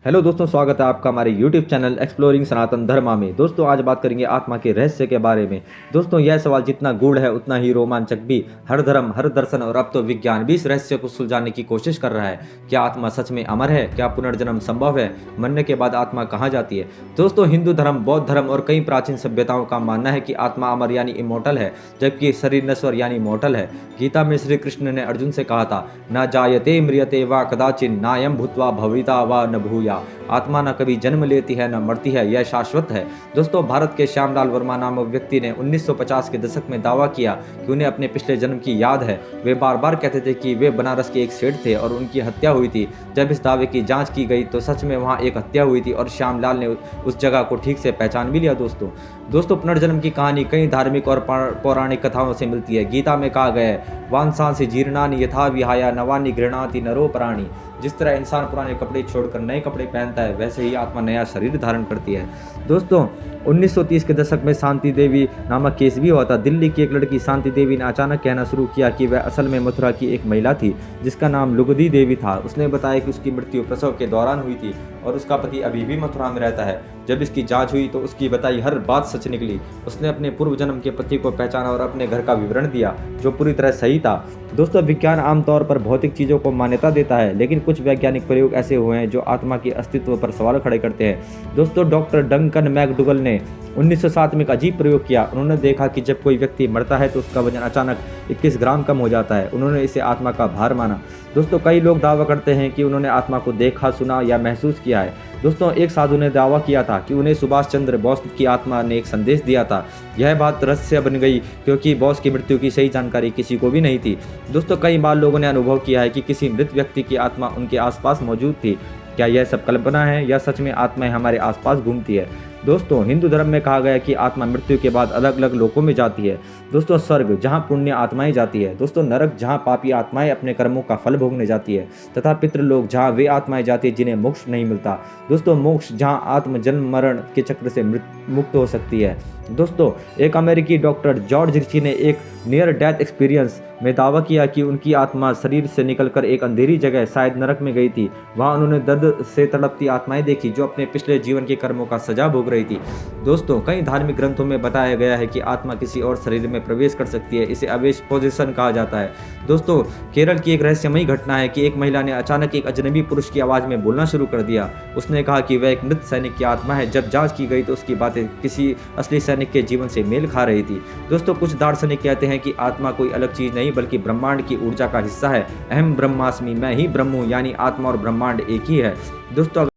Hello दोस्तों, स्वागत है आपका हमारे यूट्यूब चैनल एक्सप्लोरिंग सनातन धर्मा में। दोस्तों आज बात करेंगे आत्मा के रहस्य के बारे में। दोस्तों यह सवाल जितना गूढ़ है उतना ही रोमांचक भी। हर धर्म, हर दर्शन और अब तो विज्ञान भी इस रहस्य को सुलझाने की कोशिश कर रहा है। क्या आत्मा सच में अमर है? क्या पुनर्जन्म संभव है? मरने के बाद आत्मा कहाँ जाती है? दोस्तों हिंदू धर्म, बौद्ध धर्म और कई प्राचीन सभ्यताओं का मानना है कि आत्मा अमर यानी इमोर्टल है, जबकि शरीर नश्वर यानी मोर्टल है। गीता में श्री कृष्ण ने अर्जुन से कहा था, न जायते म्रियते व कदाचिन नायम भूत्वा भविता व न भूया। आत्मा न कभी जन्म लेती है न मरती है, यह शाश्वत है। दोस्तों भारत के श्यामलाल वर्मा नामक व्यक्ति ने 1950 के दशक में दावा किया कि उन्हें अपने पिछले जन्म की याद है। वे बार बार कहते थे कि वे बनारस के एक सेठ थे और उनकी हत्या हुई थी। जब इस दावे की जांच की गई तो सच में वहां एक हत्या हुई थी और श्यामलाल ने उस जगह को ठीक से पहचान भी लिया। दोस्तों पुनर्जन्म की कहानी कई धार्मिक और पौराणिक कथाओं से मिलती है। गीता में कहा गया है, वांसांसि जीर्णानि यथा विहाय नवानि गृह्णाति नरो प्राणी। जिस तरह इंसान पुराने कपड़े छोड़कर नए कपड़े पहनता है, वैसे ही आत्मा नया शरीर धारण करती है। दोस्तों 1930 के दशक में शांति देवी नामक केस भी हुआ था। दिल्ली की एक लड़की शांति देवी ने अचानक कहना शुरू किया कि वह असल में मथुरा की एक महिला थी जिसका नाम लुगदी देवी था। उसने बताया कि उसकी मृत्यु प्रसव के दौरान हुई थी और उसका पति अभी भी मथुरा में रहता है। जब इसकी जांच हुई तो उसकी बताई हर बात सच निकली। उसने अपने पूर्व जन्म के पति को पहचाना और अपने घर का विवरण दिया, जो पूरी तरह सही था। दोस्तों विज्ञान आमतौर पर भौतिक चीज़ों को मान्यता देता है, लेकिन कुछ वैज्ञानिक प्रयोग ऐसे हुए हैं जो आत्मा के अस्तित्व पर सवाल खड़े करते हैं। दोस्तों डॉक्टर डंकन मैकडुगल ने 1907 में एक अजीब प्रयोग किया। उन्होंने देखा कि जब कोई व्यक्ति मरता है तो उसका वजन अचानक 21 ग्राम कम हो जाता है। उन्होंने इसे आत्मा का भार माना। दोस्तों कई लोग दावा करते हैं कि उन्होंने आत्मा को देखा, सुना या महसूस किया है। दोस्तों एक साधु ने दावा किया था कि उन्हें सुभाष चंद्र बोस की आत्मा ने एक संदेश दिया था। यह बात रहस्य बन गई क्योंकि बोस की मृत्यु की सही जानकारी किसी को भी नहीं थी। दोस्तों कई बार लोगों ने अनुभव किया है कि किसी मृत व्यक्ति की आत्मा उनके आसपास मौजूद थी। क्या यह सब कल्पना है या सच में आत्माएं हमारे आसपास घूमती है? दोस्तों हिंदू धर्म में कहा गया है कि आत्मा मृत्यु के बाद अलग अलग लोकों में जाती है। दोस्तों स्वर्ग जहां पुण्य आत्माएं जाती है, दोस्तों नरक जहां पापी आत्माएं अपने कर्मों का फल भोगने जाती है, तथा पितृलोक जहां वे आत्माएं जाती है जिन्हें मोक्ष नहीं मिलता। दोस्तों मोक्ष जहां आत्म जन्म मरण के चक्र से मुक्त हो सकती है। दोस्तों एक अमेरिकी डॉक्टर जॉर्ज रिची ने एक नियर डेथ एक्सपीरियंस में दावा किया कि उनकी आत्मा शरीर से निकलकर एक अंधेरी जगह शायद नरक में गई थी। वहां उन्होंने दर्द से तड़पती आत्माएं देखी जो अपने पिछले जीवन के कर्मों का सजा भोग रही थी। दोस्तों कई धार्मिक ग्रंथों में बताया गया है कि आत्मा किसी और शरीर में प्रवेश कर सकती है। इसे अवेश पोजिशन कहा जाता है। दोस्तों केरल की एक रहस्यमयी घटना है कि एक महिला ने अचानक एक अजनबी पुरुष की आवाज में बोलना शुरू कर दिया। उसने कहा कि वह एक मृत सैनिक की आत्मा है। जब जांच की गई तो उसकी बातें किसी असली सैनिक के जीवन से मेल खा रही थी। दोस्तों कुछ दार्शनिक कहते हैं कि आत्मा कोई अलग चीज नहीं बल्कि ब्रह्मांड की ऊर्जा का हिस्सा है। अहम ब्रह्मास्मि, मैं ही ब्रह्म हूं, यानी आत्मा और ब्रह्मांड एक ही है। दोस्तों